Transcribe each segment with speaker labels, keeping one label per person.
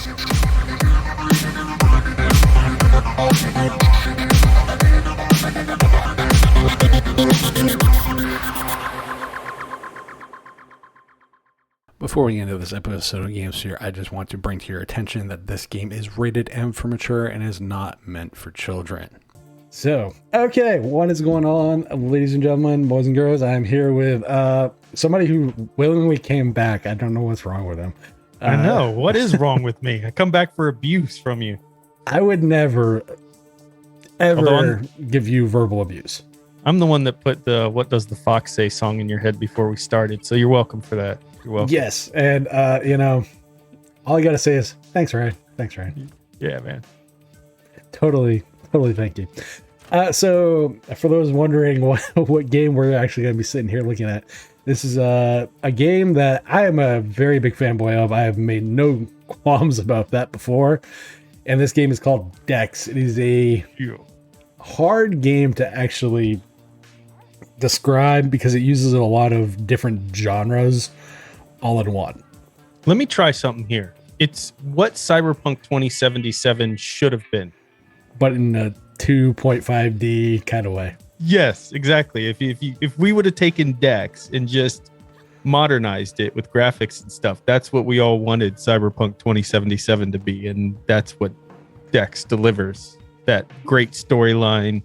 Speaker 1: Before we get into this episode of Games Here, I just want to bring to your attention that this game is rated M for mature and is not meant for children. So, okay, what is going on, ladies and gentlemen, boys and girls? I'm here with somebody who willingly came back. I don't know what's wrong with him.
Speaker 2: I know. What is wrong with me? I come back for abuse from you.
Speaker 1: I would never, ever give you verbal abuse.
Speaker 2: I'm the one that put the What Does the Fox Say song in your head before we started, so you're welcome for that. You're welcome.
Speaker 1: Yes, and all I gotta say is thanks, Ryan. Thanks, Ryan.
Speaker 2: Yeah, man.
Speaker 1: Totally thank you. So for those wondering what game we're actually gonna be sitting here looking at, this is a game that I am a very big fanboy of. I have made no qualms about that before, and this game is called Dex. It is a hard game to actually describe because it uses a lot of different genres all in one.
Speaker 2: Let me try something here. It's what Cyberpunk 2077 should have been,
Speaker 1: but in a 2.5D kind of way.
Speaker 2: Yes, exactly. If we would have taken Dex and just modernized it with graphics and stuff, that's what we all wanted Cyberpunk 2077 to be, and that's what Dex delivers. That great storyline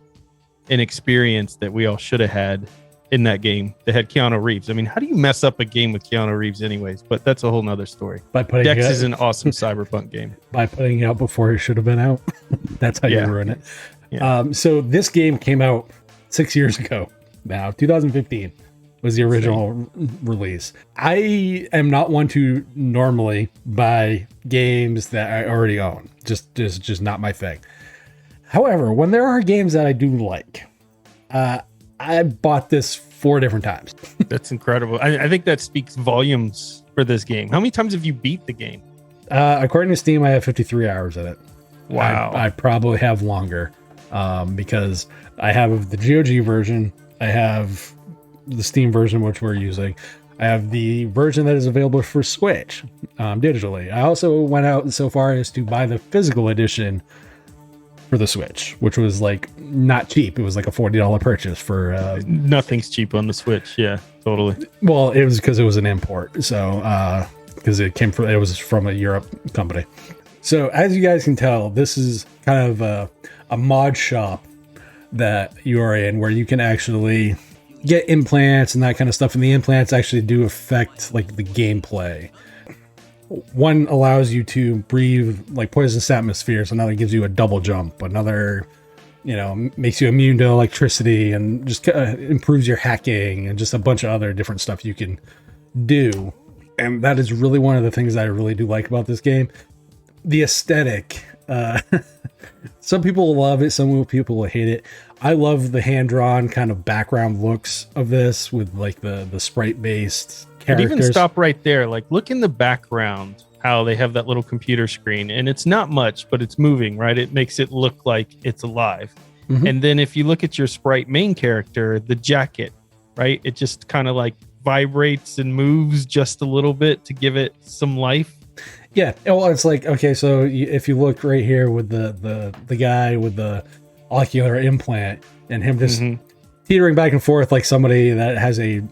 Speaker 2: and experience that we all should have had in that game that had Keanu Reeves. I mean, how do you mess up a game with Keanu Reeves anyways? But that's a whole nother story. Dex is an awesome Cyberpunk game. By
Speaker 1: putting it out before it should have been out. That's how you ruin it. Yeah. So this game came out 6 years ago now. 2015 was the original release. I am not one to normally buy games that I already own. Just not my thing. However, when there are games that I do like, I bought this 4 different times.
Speaker 2: That's incredible. I think that speaks volumes for this game. How many times have you beat the game?
Speaker 1: According to Steam, I have 53 hours in it.
Speaker 2: Wow.
Speaker 1: I probably have longer because I have the GOG version. I have the Steam version, which we're using. I have the version that is available for Switch digitally. I also went out so far as to buy the physical edition for the Switch, which was like not cheap. It was like a $40 purchase for
Speaker 2: nothing's cheap on the Switch. Yeah, totally.
Speaker 1: Well, it was because it was an import. So because it was from a Europe company. So as you guys can tell, this is kind of a mod shop that you are in where you can actually get implants and that kind of stuff. And the implants actually do affect like the gameplay. One allows you to breathe like poisonous atmospheres. Another gives you a double jump. Another, makes you immune to electricity and just improves your hacking and just a bunch of other different stuff you can do. And that is really one of the things that I really do like about this game. The aesthetic. Some people love it. Some people hate it. I love the hand-drawn kind of background looks of this with like the sprite-based characters.
Speaker 2: But even stop right there. Like, look in the background, how they have that little computer screen, and it's not much, but it's moving, right? It makes it look like it's alive. Mm-hmm. And then if you look at your sprite main character, the jacket, right? It just kind of like vibrates and moves just a little bit to give it some life.
Speaker 1: Yeah. Well, it's like, okay, so if you look right here with the guy with the ocular implant and him just teetering back and forth like somebody that has a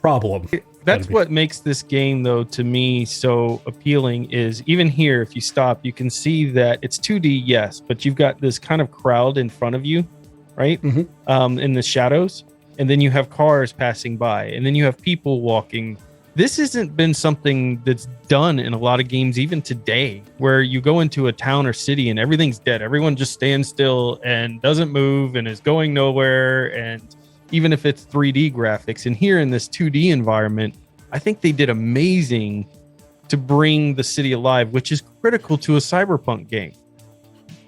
Speaker 1: problem.
Speaker 2: That's what makes this game, though, to me so appealing is even here, if you stop, you can see that it's 2D, yes, but you've got this kind of crowd in front of you, right? Mm-hmm. In the shadows. And then you have cars passing by, and then you have people walking. This hasn't been something that's done in a lot of games, even today, where you go into a town or city and everything's dead. Everyone just stands still and doesn't move and is going nowhere. And even if it's 3D graphics, and here in this 2D environment, I think they did amazing to bring the city alive, which is critical to a cyberpunk game.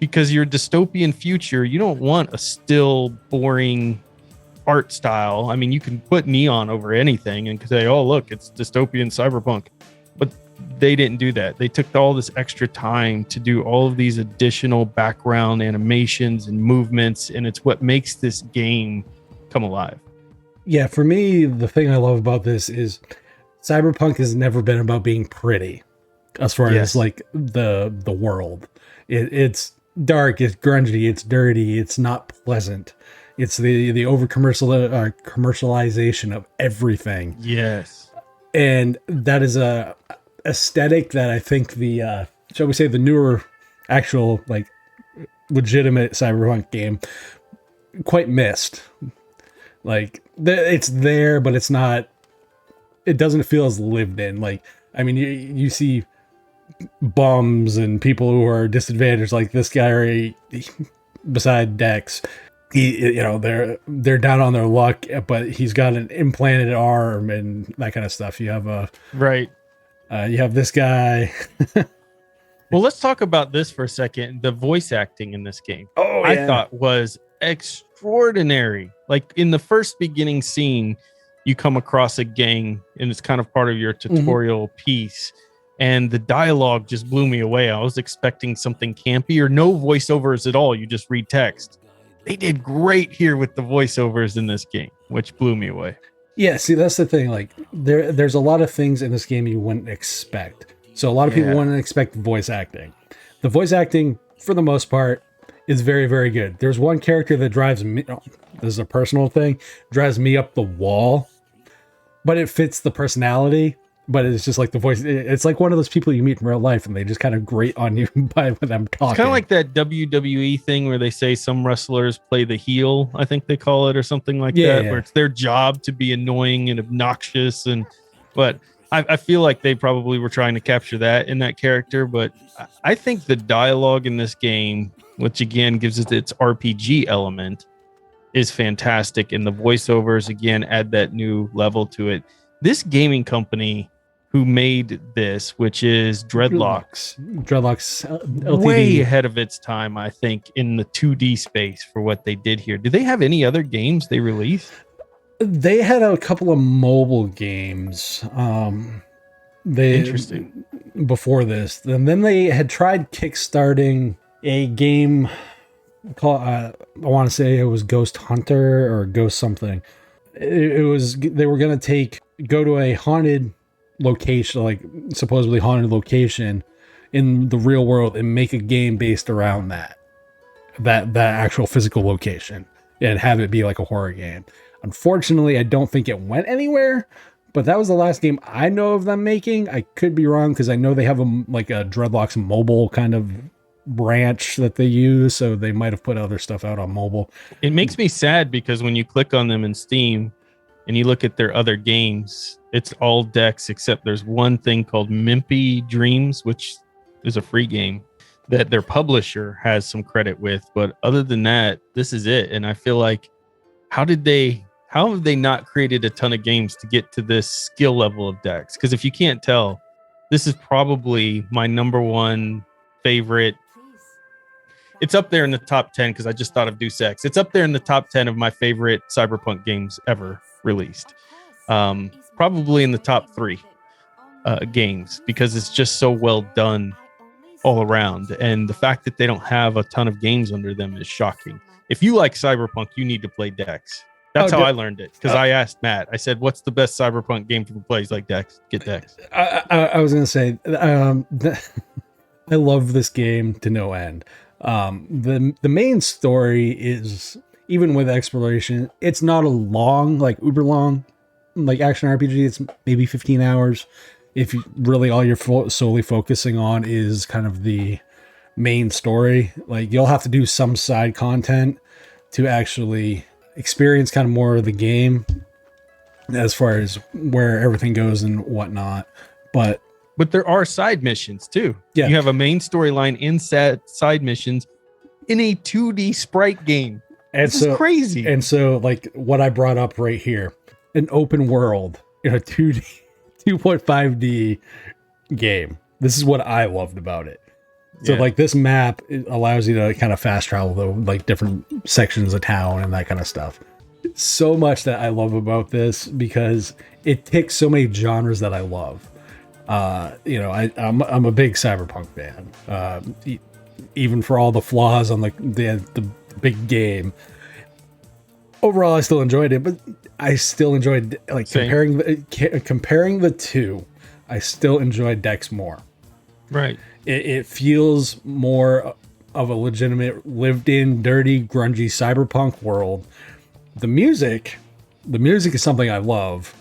Speaker 2: Because your dystopian future, you don't want a still, boring art style. I mean, you can put neon over anything and say, oh, look, it's dystopian cyberpunk. But they didn't do that. They took all this extra time to do all of these additional background animations and movements, and it's what makes this game come alive.
Speaker 1: Yeah, for me, the thing I love about this is Cyberpunk has never been about being pretty. as far as like the world. It's dark, it's grungy, it's dirty, it's not pleasant. It's the over commercialization of everything.
Speaker 2: Yes.
Speaker 1: And that is a aesthetic that I think the shall we say the newer actual like legitimate Cyberpunk game quite missed. Like it's there, but it's not, it doesn't feel as lived in. Like, I mean, you see bums and people who are disadvantaged, like this guy right beside Dex. They're down on their luck, but he's got an implanted arm and that kind of stuff. You have you have this guy.
Speaker 2: Well, let's talk about this for a second. The voice acting in this game, I thought was extraordinary. Like in the first beginning scene, you come across a gang and it's kind of part of your tutorial piece. And the dialogue just blew me away. I was expecting something campy or no voiceovers at all. You just read text. They did great here with the voiceovers in this game, which blew me away.
Speaker 1: Yeah, see, that's the thing. Like there's a lot of things in this game you wouldn't expect. So a lot of people wouldn't expect voice acting. The voice acting, for the most part, is very, very good. There's one character that drives me, this is a personal thing, drives me up the wall, but it fits the personality. But it's just like the voice. It's like one of those people you meet in real life and they just kind of grate on you by them talking.
Speaker 2: It's kind of like that WWE thing where they say some wrestlers play the heel, I think they call it, or something like that, where it's their job to be annoying and obnoxious. But I feel like they probably were trying to capture that in that character. But I think the dialogue in this game, which again gives it its RPG element, is fantastic. And the voiceovers, again, add that new level to it. This gaming company who made this, which is Dreadlocks
Speaker 1: LTD.
Speaker 2: Way ahead of its time, I think, in the 2D space for what they did here. Do they have any other games they released?
Speaker 1: They had a couple of mobile games.
Speaker 2: Interesting.
Speaker 1: Before this, and then they had tried kickstarting a game called I want to say it was Ghost Hunter or Ghost something. It was, they were going to go to a haunted location, like supposedly haunted location in the real world, and make a game based around that actual physical location and have it be like a horror game. Unfortunately, I don't think it went anywhere, but that was the last game I know of them making. I could be wrong because I know they have a Dreadlocks mobile kind of branch that they use, so they might have put other stuff out on mobile.
Speaker 2: It makes me sad because when you click on them in Steam and you look at their other games, it's all Dex, except there's one thing called Mimpy Dreams, which is a free game that their publisher has some credit with. But other than that, this is it. And I feel like, how have they not created a ton of games to get to this skill level of Dex? Because if you can't tell, this is probably my number one favorite. It's up there in the top 10 because I just thought of Deus Ex. It's up there in the top 10 of my favorite Cyberpunk games ever released. Probably in the top 3 games because it's just so well done all around. And the fact that they don't have a ton of games under them is shocking. If you like Cyberpunk, you need to play Dex. That's how I learned it, because I asked Matt. I said, "What's the best Cyberpunk game to play?" He's like, "Dex. Get Dex."
Speaker 1: I was gonna say, I love this game to no end. The main story is, even with exploration, it's not a long, like uber long, like action RPG. It's maybe 15 hours. If you really all you're solely focusing on is kind of the main story, like you'll have to do some side content to actually experience kind of more of the game as far as where everything goes and whatnot. But
Speaker 2: there are side missions too.
Speaker 1: Yeah.
Speaker 2: You have a main storyline in side missions in a 2D sprite game.
Speaker 1: And
Speaker 2: this is crazy.
Speaker 1: And so, like what I brought up right here, an open world in a 2D, 2.5D game. This is what I loved about it. So like this map, it allows you to kind of fast travel though, like different sections of town and that kind of stuff. So much that I love about this because it ticks so many genres that I love. I'm a big Cyberpunk fan. Even for all the flaws on the big game, overall I still enjoyed it. But I still enjoyed comparing the two. I still enjoyed Dex more.
Speaker 2: Right.
Speaker 1: It feels more of a legitimate, lived-in, dirty, grungy cyberpunk world. The music is something I love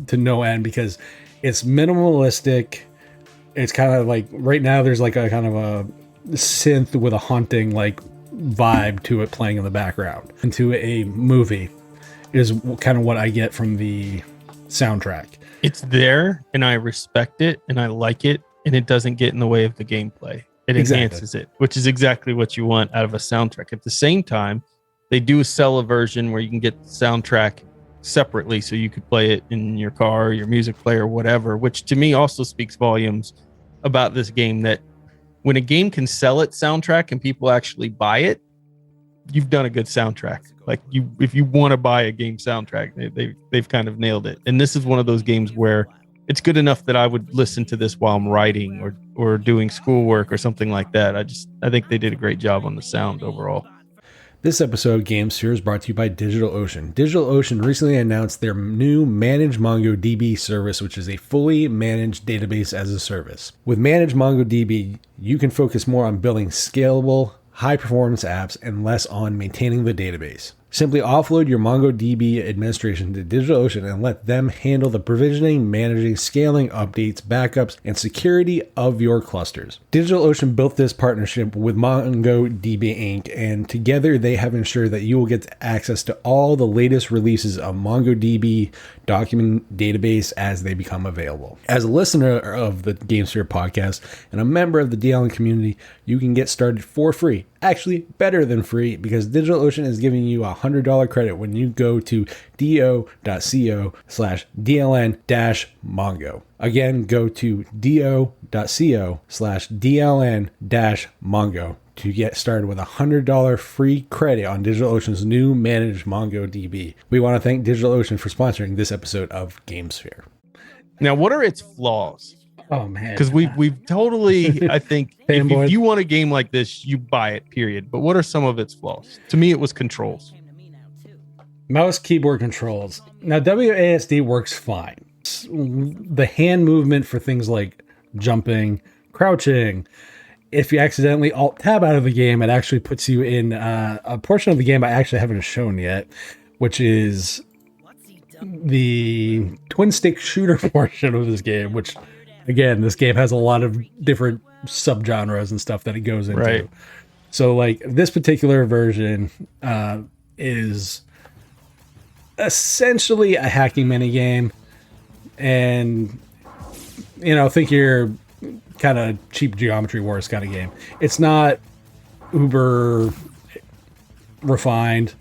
Speaker 1: to no end because it's minimalistic. It's kind of like right now there's like a kind of a synth with a haunting like vibe to it playing in the background. Into a movie is kind of what I get from the soundtrack.
Speaker 2: It's there and I respect it and I like it, and it doesn't get in the way of the gameplay. It enhances it, which is exactly what you want out of a soundtrack. At the same time, they do sell a version where you can get the soundtrack separately so you could play it in your car, your music player, whatever, which to me also speaks volumes about this game, that when a game can sell its soundtrack and people actually buy it, you've done a good soundtrack. Like if you want to buy a game soundtrack, they've kind of nailed it. And this is one of those games where it's good enough that I would listen to this while I'm writing or doing schoolwork or something like that. I think they did a great job on the sound overall.
Speaker 1: This episode of GameSphere is brought to you by DigitalOcean. DigitalOcean recently announced their new Managed MongoDB service, which is a fully managed database as a service. With Managed MongoDB, you can focus more on building scalable, high-performance apps and less on maintaining the database. Simply offload your MongoDB administration to DigitalOcean and let them handle the provisioning, managing, scaling, updates, backups, and security of your clusters. DigitalOcean built this partnership with MongoDB Inc., and together they have ensured that you will get access to all the latest releases of MongoDB document database as they become available. As a listener of the GameSphere podcast and a member of the DLN community, you can get started for free. Actually, better than free, because DigitalOcean is giving you a $100 credit when you go to do.co/DLN-Mongo. Again, go to do.co/DLN-Mongo to get started with a $100 free credit on DigitalOcean's new managed MongoDB. We want to thank DigitalOcean for sponsoring this episode of GameSphere.
Speaker 2: Now, what are its flaws?
Speaker 1: Oh man,
Speaker 2: because we've totally, I think, if you want a game like this, you buy it, period. But what are some of its flaws? To me, it was controls.
Speaker 1: Mouse keyboard controls. Now, WASD works fine. The hand movement for things like jumping, crouching. If you accidentally Alt-Tab out of the game, it actually puts you in a portion of the game I actually haven't shown yet, which is the twin-stick shooter portion of this game, which, again, this game has a lot of different subgenres and stuff that it goes into.
Speaker 2: Right.
Speaker 1: So, like, this particular version is essentially a hacking minigame. And, you know, think you're kind of cheap Geometry Wars kind of game. It's not uber refined.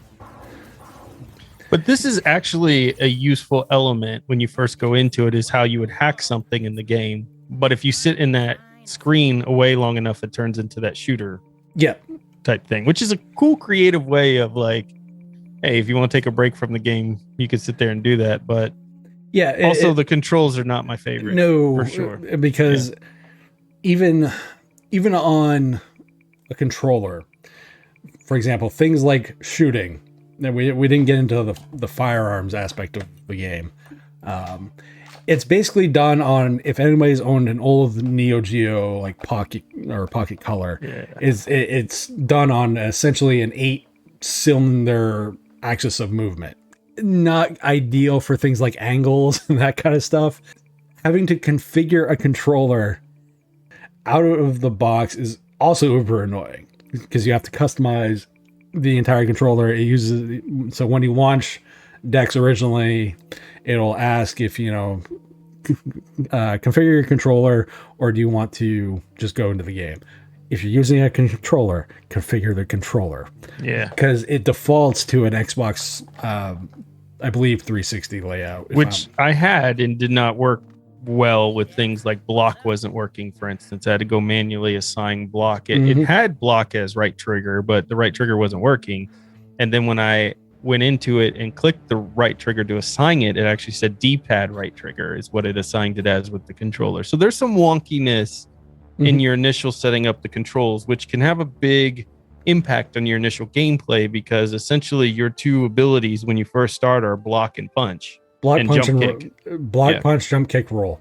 Speaker 2: But this is actually a useful element when you first go into it, is how you would hack something in the game. But if you sit in that screen away long enough, it turns into that shooter type thing, which is a cool creative way of like, hey, if you want to take a break from the game, you can sit there and do that. But also the controls are not my favorite.
Speaker 1: No,
Speaker 2: for sure.
Speaker 1: Because even on a controller, for example, things like shooting, we didn't get into the firearms aspect of the game. It's basically done on, if anybody's owned an old Neo Geo like Pocket Color, it's done on essentially an 8-cylinder axis of movement. Not ideal for things like angles and that kind of stuff. Having to configure a controller out of the box is also uber annoying, because you have to customize the entire controller. It uses, so when you launch Dex originally, it'll ask if, you know, configure your controller, or do you want to just go into the game? If you're using a controller, configure the controller. Yeah. Because it defaults to an Xbox, I believe, 360 layout.
Speaker 2: Which I had and did not work well with things like block wasn't working, for instance. I had to go manually assign block. It had block as right trigger, but the right trigger wasn't working. And then when I went into it and clicked the right trigger to assign it, it actually said D-pad right trigger is what it assigned it as with the controller. So there's some wonkiness in your initial setting up the controls, which can have a big impact on your initial gameplay, because essentially your two abilities when you first start are block and punch.
Speaker 1: Punch, jump kick, roll.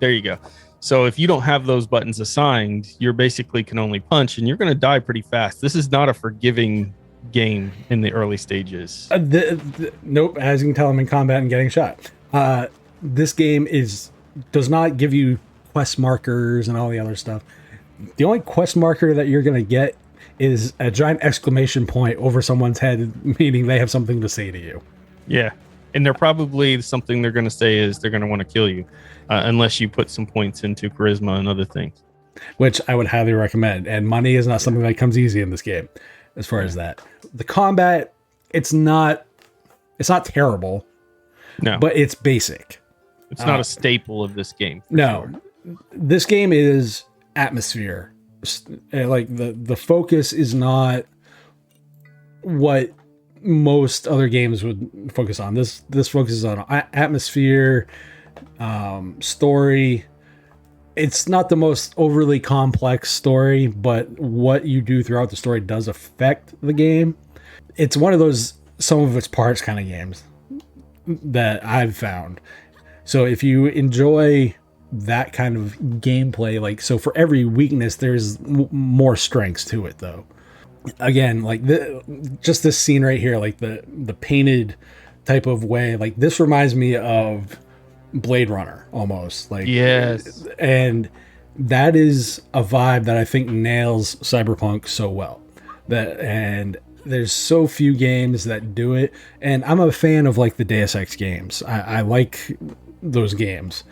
Speaker 2: There you go. So if you don't have those buttons assigned, you're basically can only punch, and you're going to die pretty fast. This is not a forgiving game in the early stages.
Speaker 1: Nope. As you can tell, I'm in combat and getting shot. This game does not give you quest markers and all the other stuff. The only quest marker that you're going to get is a giant exclamation point over someone's head, meaning they have something to say to you.
Speaker 2: Yeah. And they're probably something they're going to say is they're going to want to kill you, unless you put some points into charisma and other things.
Speaker 1: Which I would highly recommend. And money is not something that comes easy in this game, as far as that. The combat, it's not terrible.
Speaker 2: No.
Speaker 1: But it's basic.
Speaker 2: It's not a staple of this game.
Speaker 1: No. Sure. This game is atmosphere. Like the focus is not what most other games would focus on. This focuses on atmosphere, story. It's not the most overly complex story, but what you do throughout the story does affect the game. It's one of those sum of its parts kind of games that I've found. So if you enjoy that kind of gameplay, like, so for every weakness there's more strengths to it, though. Again, like just this scene right here, like the painted type of way, like this reminds me of Blade Runner almost, like,
Speaker 2: yes.
Speaker 1: And that is a vibe that I think nails Cyberpunk so well. And there's so few games that do it, and I'm a fan of like the Deus Ex games. I like those games,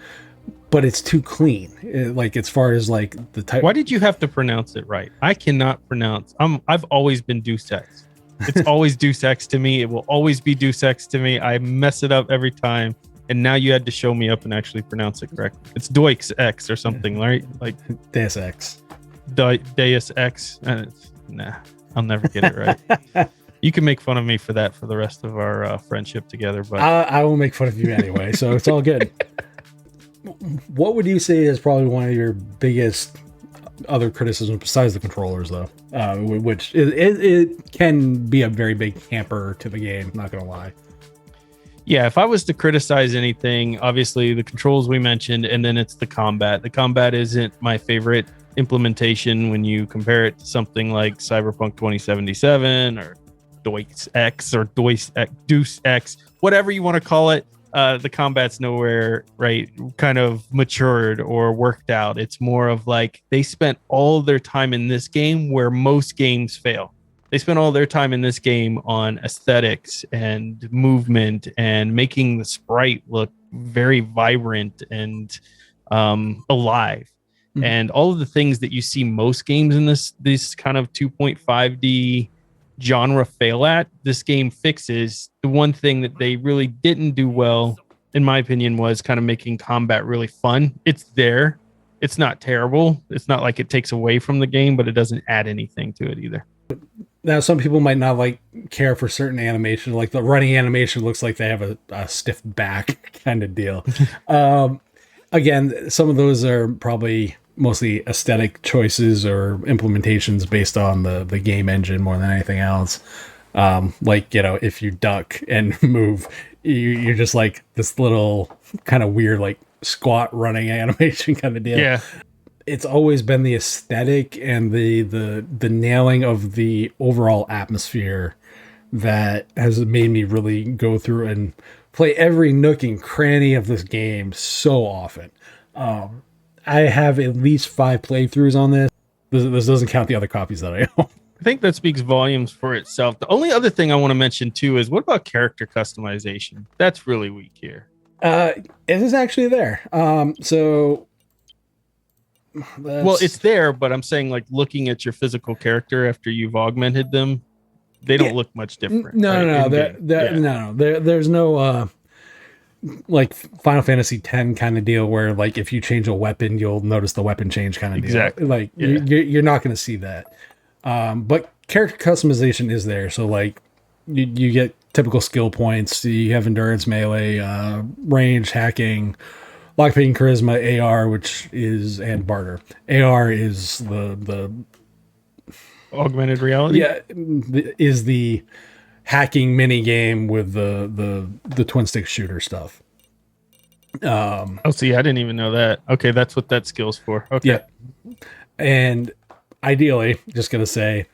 Speaker 1: but it's too clean. Like, as far as like the type.
Speaker 2: Why did you have to pronounce it right? I cannot pronounce. I've always been Deus Ex. It's always Deus Ex to me. It will always be Deus Ex to me. I mess it up every time, and now you had to show me up and actually pronounce it correct. It's Deus Ex or something, right? Like
Speaker 1: Deus Ex.
Speaker 2: Deus Ex. Nah, I'll never get it right. You can make fun of me for that for the rest of our friendship together, but
Speaker 1: I will make fun of you anyway, so it's all good. What would you say is probably one of your biggest other criticisms besides the controllers, though? Which it can be a very big hamper to the game, not gonna lie.
Speaker 2: Yeah, if I was to criticize anything, obviously the controls we mentioned, and then it's the combat. The combat isn't my favorite implementation when you compare it to something like Cyberpunk 2077 or Deus Ex or Deus Ex, whatever you want to call it. The combat's nowhere right kind of matured or worked out. It's more of like they spent all their time in this game where most games fail. They spent all their time in this game on aesthetics and movement and making the sprite look very vibrant and alive. Mm-hmm. And all of the things that you see most games in this kind of 2.5D genre fail at, this game fixes. The one thing that they really didn't do well, in my opinion, was kind of making combat really fun. It's there. It's not terrible. It's not like it takes away from the game, but it doesn't add anything to it either.
Speaker 1: Now, some people might not like care for certain animation, like the running animation looks like they have a stiff back kind of deal. Again, some of those are probably mostly aesthetic choices or implementations based on the game engine more than anything else. Like, you know, if you duck and move, you're just like this little kind of weird, like squat running animation kind of deal.
Speaker 2: Yeah.
Speaker 1: It's always been the aesthetic and the nailing of the overall atmosphere that has made me really go through and play every nook and cranny of this game so often. I have at least 5 playthroughs on this. This doesn't count the other copies that I own.
Speaker 2: I think that speaks volumes for itself. The only other thing I want to mention too is, what about character customization? That's really weak here.
Speaker 1: It is actually there.
Speaker 2: Well, it's there, but I'm saying, like, looking at your physical character after you've augmented them, they don't look much different.
Speaker 1: No. There's no like Final Fantasy X kind of deal where, like, if you change a weapon, you'll notice the weapon change kind of deal.
Speaker 2: Exactly.
Speaker 1: Like, you're not going to see that. But character customization is there. So, like, you get typical skill points. You have endurance, melee, range, hacking, lockpicking, charisma, AR, and barter. AR is the
Speaker 2: augmented reality.
Speaker 1: Yeah, is the hacking mini game with the twin stick shooter stuff.
Speaker 2: Oh, see, I didn't even know that. Okay, that's what that skill's for. Okay.
Speaker 1: Yeah. And ideally, just going to say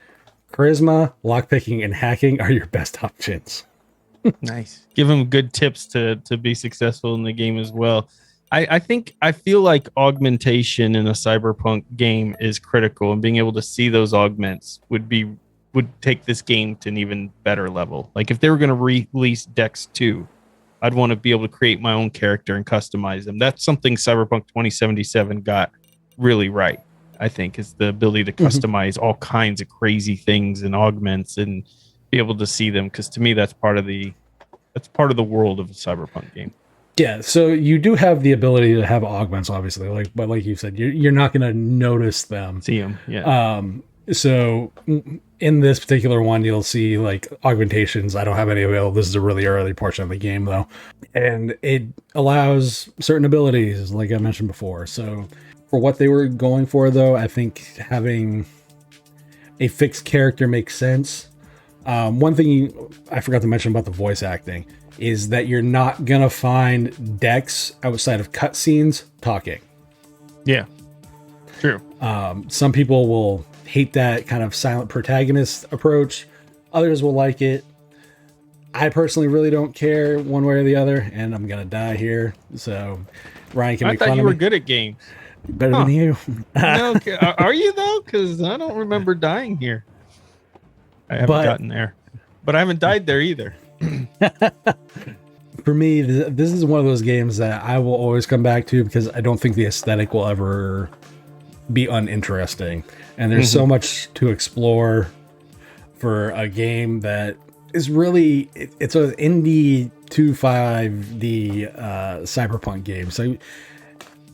Speaker 1: charisma, lockpicking, and hacking are your best options.
Speaker 2: Nice. Give them good tips to be successful in the game as well. I feel like augmentation in a cyberpunk game is critical, and being able to see those augments would take this game to an even better level. Like if they were going to release Dex 2, I'd want to be able to create my own character and customize them. That's something Cyberpunk 2077 got really right, I think, is the ability to customize all kinds of crazy things and augments and be able to see them. Because to me, that's part of the world of a cyberpunk game.
Speaker 1: Yeah, so you do have the ability to have augments, obviously, but like you said, you're not going to notice them.
Speaker 2: See them, yeah.
Speaker 1: So in this particular one, you'll see like augmentations. I don't have any available. This is a really early portion of the game, though, and it allows certain abilities, like I mentioned before. So for what they were going for, though, I think having a fixed character makes sense. One thing I forgot to mention about the voice acting is that you're not gonna find Dex outside of cutscenes talking.
Speaker 2: Yeah, true.
Speaker 1: Some people will hate that kind of silent protagonist approach. Others will like it. I personally really don't care one way or the other, and I'm gonna die here. So Ryan can make fun of me.
Speaker 2: I thought you were good at games.
Speaker 1: Better than you.
Speaker 2: No, are you though? Because I don't remember dying here. I haven't gotten there, but I haven't died there either.
Speaker 1: For me, this is one of those games that I will always come back to because I don't think the aesthetic will ever be uninteresting. And there's so much to explore for a game that is really, it's an indie 2.5D cyberpunk game. So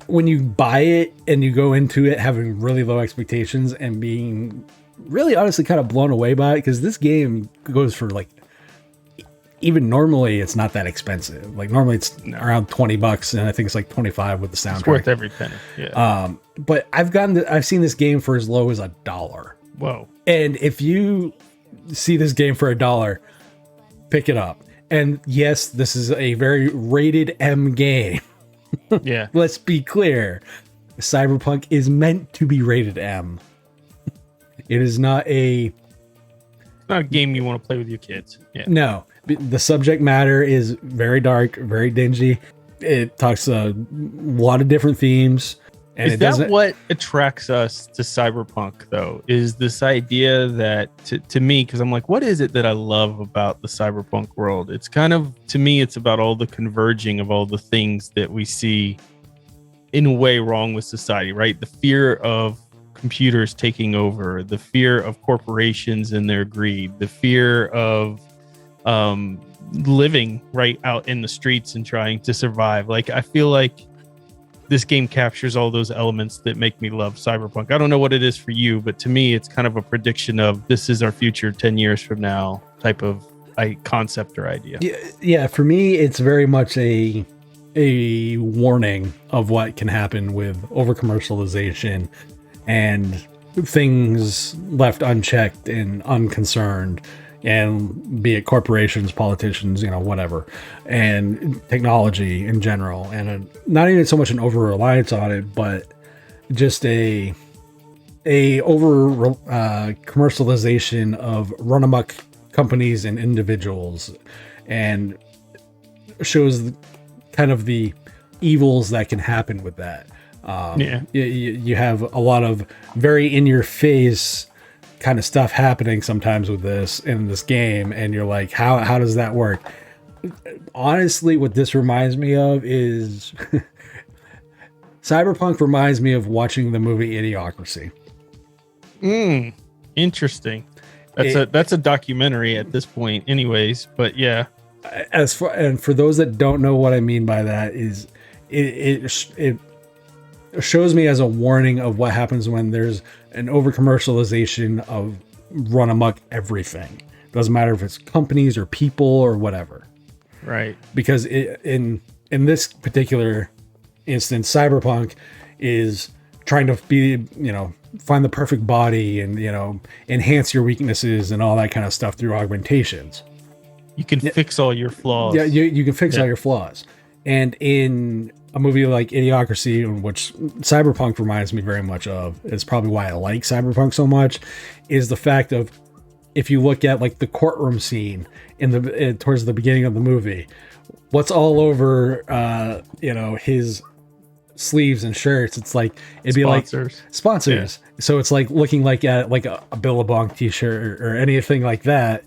Speaker 1: when you buy it and you go into it having really low expectations and being really honestly kind of blown away by it, because this game goes for like, even normally it's not that expensive. Like normally it's around $20 and I think it's like 25 with the soundtrack.
Speaker 2: It's worth every penny. Yeah.
Speaker 1: But I've seen this game for as low as $1.
Speaker 2: Whoa.
Speaker 1: And if you see this game for $1, pick it up. And yes, this is a very rated M game.
Speaker 2: Yeah.
Speaker 1: Let's be clear. Cyberpunk is meant to be rated M. It is not a
Speaker 2: game you want to play with your kids. Yeah.
Speaker 1: No. The subject matter is very dark, very dingy. It talks a lot of different themes. And
Speaker 2: is that what attracts us to Cyberpunk, though? Is this idea that, to me, because I'm like, what is it that I love about the Cyberpunk world? It's kind of, to me, it's about all the converging of all the things that we see in a way wrong with society, right? The fear of computers taking over, the fear of corporations and their greed, the fear of living right out in the streets and trying to survive. Like, I feel like this game captures all those elements that make me love Cyberpunk. I don't know what it is for you, but to me, it's kind of a prediction of this is our future 10 years from now type of concept or idea.
Speaker 1: Yeah. For me, it's very much a warning of what can happen with over commercialization and things left unchecked and unconcerned. And be it corporations, politicians, whatever, and technology in general, and not even so much an over reliance on it, but just a over commercialization of run amok companies and individuals, and shows kind of the evils that can happen with that. You have a lot of very in your face kind of stuff happening sometimes with this in this game, and you're like, how does that work? Honestly, what this reminds me of is Cyberpunk reminds me of watching the movie Idiocracy.
Speaker 2: Interesting. That's a documentary at this point anyways, but yeah.
Speaker 1: For those that don't know what I mean by that, is it shows me as a warning of what happens when there's an over commercialization of run amok everything. Doesn't matter if it's companies or people or whatever.
Speaker 2: Right.
Speaker 1: Because in this particular instance, Cyberpunk is trying to be, find the perfect body and, enhance your weaknesses and all that kind of stuff through augmentations.
Speaker 2: You can fix all your flaws.
Speaker 1: Yeah, you can fix all your flaws. And in a movie like Idiocracy, which Cyberpunk reminds me very much of, is probably why I like Cyberpunk so much, is the fact of, if you look at like the courtroom scene towards the beginning of the movie, what's all over his sleeves and shirts, it's like it'd be
Speaker 2: Sponsors.
Speaker 1: like sponsors. Yeah. So it's like looking like at like a Billabong t-shirt or anything like that,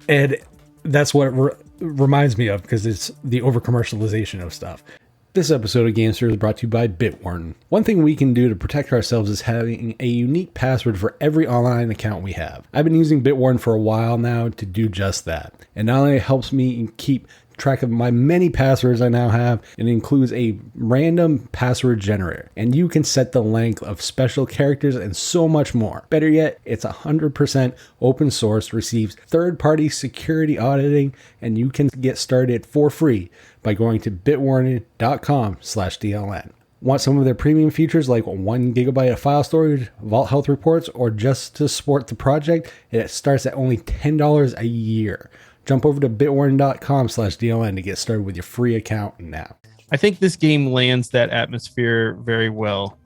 Speaker 1: and that's what it reminds me of, because it's the over commercialization of stuff. This episode of Gamester is brought to you by Bitwarden. One thing we can do to protect ourselves is having a unique password for every online account we have. I've been using Bitwarden for a while now to do just that. And not only helps me keep track of my many passwords I now have, it includes a random password generator, and you can set the length of special characters and so much more. Better yet, it's 100% open source, receives third-party security auditing, and you can get started for free by going to bitwarden.com/DLN. Want some of their premium features like 1 gigabyte of file storage, Vault Health reports, or just to support the project? It starts at only $10 a year. Jump over to bitwarden.com/DLN to get started with your free account now.
Speaker 2: I think this game lands that atmosphere very well.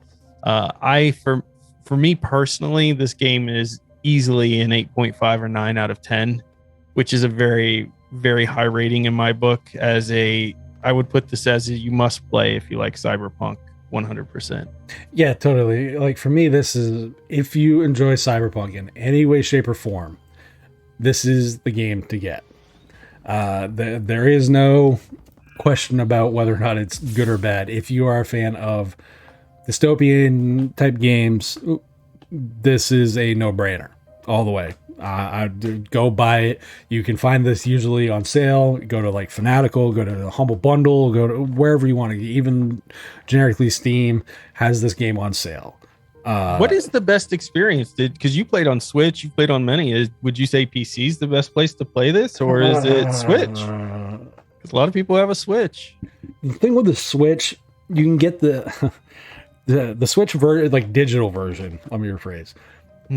Speaker 2: For me personally, this game is easily an 8.5 or 9 out of 10, which is a very, very high rating in my book. I would put this as you must play if you like Cyberpunk 100%.
Speaker 1: Yeah, totally. Like for me, this is, if you enjoy Cyberpunk in any way, shape, or form, this is the game to get. There is no question about whether or not it's good or bad. If you are a fan of dystopian type games, this is a no-brainer all the way. I'd go buy it. You can find this usually on sale. Go to like Fanatical, go to the Humble Bundle, go to wherever you want to. Even generically, Steam has this game on sale.
Speaker 2: What is the best experience? Because you played on Switch, you played on many. Would you say PC is the best place to play this, or is it Switch? Because a lot of people have a Switch.
Speaker 1: The thing with the Switch, you can get the Switch version, like digital version. Let me rephrase.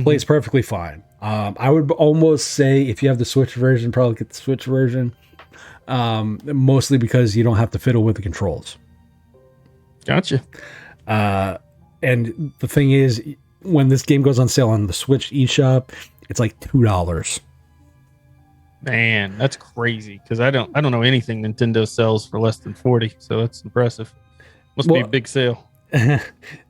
Speaker 1: Plays perfectly fine. I would almost say if you have the Switch version, probably get the Switch version. Mostly because you don't have to fiddle with the controls.
Speaker 2: Gotcha.
Speaker 1: And the thing is, when this game goes on sale on the Switch eShop, it's like $2.
Speaker 2: Man, that's crazy. Because I don't know anything Nintendo sells for less than 40. So that's impressive. Must be a big sale.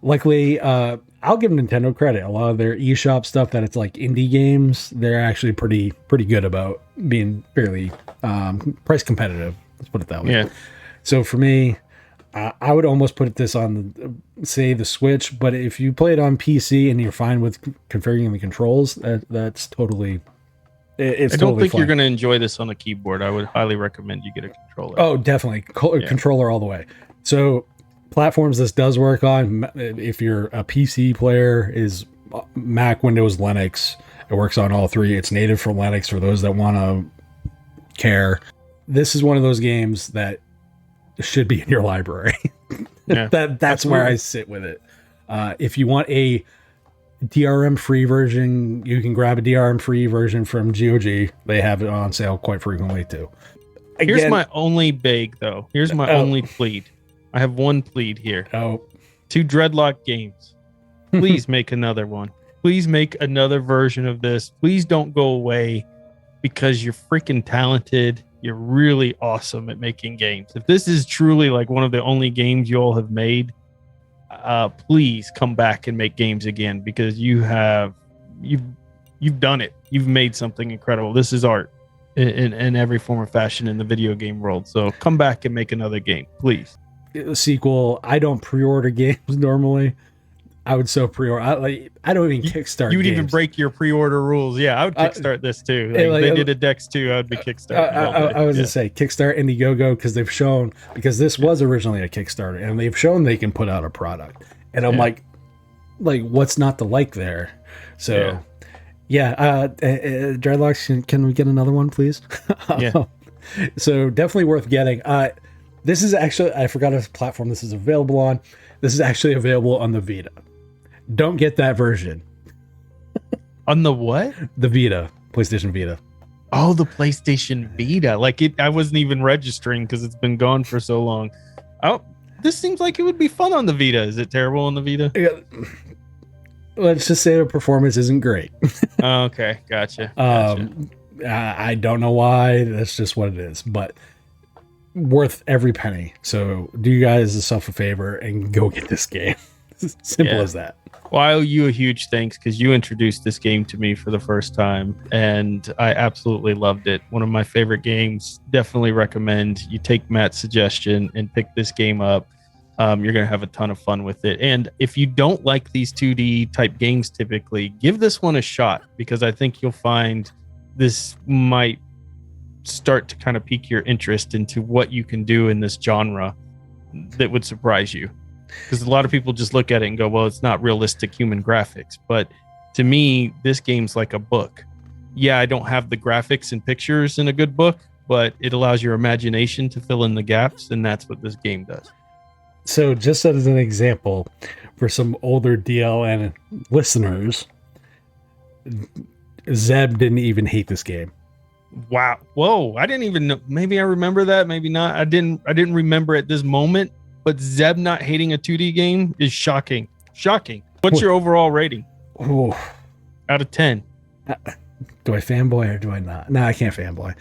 Speaker 1: Luckily, I'll give Nintendo credit. A lot of their eShop stuff that it's like indie games, they're actually pretty good about being fairly price competitive. Let's put it that way. Yeah. So for me, I would almost put this on, say, the Switch. But if you play it on PC and you're fine with configuring the controls, that's totally. It's I don't totally
Speaker 2: think
Speaker 1: fine.
Speaker 2: You're going to enjoy this on a keyboard. I would highly recommend you get a controller.
Speaker 1: Oh, definitely. Controller all the way. So platforms this does work on, if you're a PC player, is Mac, Windows, Linux. It works on all three. It's native for Linux for those that want to care. This is one of those games that should be in your library. Yeah, that's absolutely. Where I sit with it. If you want a DRM free version, you can grab a DRM free version from GOG. They have it on sale quite frequently too. Again,
Speaker 2: here's my only beg though. Here's my only plead. I have one plead here. To Dreadlock Games, please make another one. Please make another version of this. Please don't go away, because you're freaking talented. You're really awesome at making games. If this is truly like one of the only games you all have made, please come back and make games again, because you've done it. You've made something incredible. This is art in every form or fashion in the video game world. So come back and make another game, please.
Speaker 1: A sequel. I don't pre-order games normally. I would pre-order. I don't even kickstart.
Speaker 2: You would
Speaker 1: games.
Speaker 2: Even break your pre-order rules. Yeah, I would kickstart this too. Like, they did a Dex 2, I would be kickstarting.
Speaker 1: I was gonna say kickstart Indiegogo, because they've shown, because this was originally a Kickstarter, and they've shown they can put out a product. And I'm like what's not to like there? So Dreadlocks, can we get another one, please? Yeah. So definitely worth getting. This is actually, I forgot a platform this is available on. This is actually available on the Vita. Don't get that version.
Speaker 2: On the what?
Speaker 1: The Vita, PlayStation Vita.
Speaker 2: Oh, the PlayStation Vita. Like I wasn't even registering because it's been gone for so long. Oh, this seems like it would be fun on the Vita. Is it terrible on the Vita?
Speaker 1: Yeah. Let's just say the performance isn't great.
Speaker 2: Oh, okay, gotcha.
Speaker 1: I don't know why. That's just what it is, but worth every penny. So do you guys yourself a favor and go get this game. Simple as that.
Speaker 2: Well, I owe you a huge thanks because you introduced this game to me for the first time, and I absolutely loved it. One of my favorite games. Definitely recommend you take Matt's suggestion and pick this game up. You're going to have a ton of fun with it. And if you don't like these 2D type games typically, give this one a shot because I think you'll find this might start to kind of pique your interest into what you can do in this genre that would surprise you. Because a lot of people just look at it and go, well, it's not realistic human graphics. But to me, this game's like a book. Yeah, I don't have the graphics and pictures in a good book, but it allows your imagination to fill in the gaps, and that's what this game does.
Speaker 1: So just as an example, for some older DLN listeners, Zeb didn't even hate this game.
Speaker 2: Wow. Whoa. I didn't even know. Maybe I remember that. Maybe not. I didn't remember at this moment. But Zeb not hating a 2D game is shocking. Shocking. What's your overall rating?
Speaker 1: Ooh.
Speaker 2: Out of 10.
Speaker 1: Do I fanboy or do I not? No, I can't fanboy.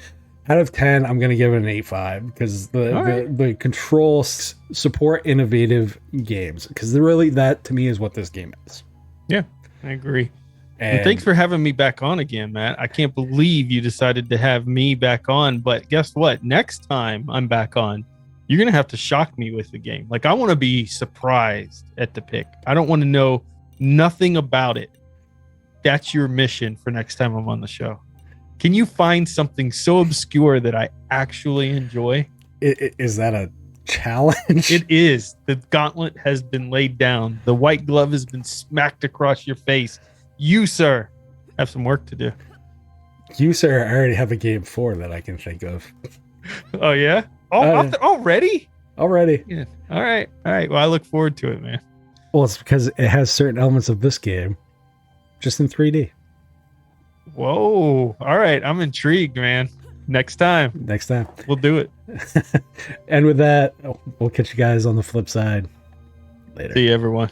Speaker 1: Out of 10, I'm going to give it an 8.5 because the controls support innovative games. Because really, that to me is what this game is.
Speaker 2: Yeah, I agree. And thanks for having me back on again, Matt. I can't believe you decided to have me back on. But guess what? Next time I'm back on, you're going to have to shock me with the game. Like, I want to be surprised at the pick. I don't want to know nothing about it. That's your mission for next time I'm on the show. Can you find something so obscure that I actually enjoy?
Speaker 1: Is that a challenge?
Speaker 2: It is. The gauntlet has been laid down. The white glove has been smacked across your face. You, sir, have some work to do.
Speaker 1: You, sir, I already have a game 4 that I can think of.
Speaker 2: Oh, yeah? Already?
Speaker 1: Already.
Speaker 2: Yeah. All right. Well, I look forward to it, man.
Speaker 1: Well, it's because it has certain elements of this game just in 3D.
Speaker 2: Whoa. All right. I'm intrigued, man. Next time.
Speaker 1: We'll
Speaker 2: do it.
Speaker 1: And with that, we'll catch you guys on the flip side later.
Speaker 2: See you, everyone.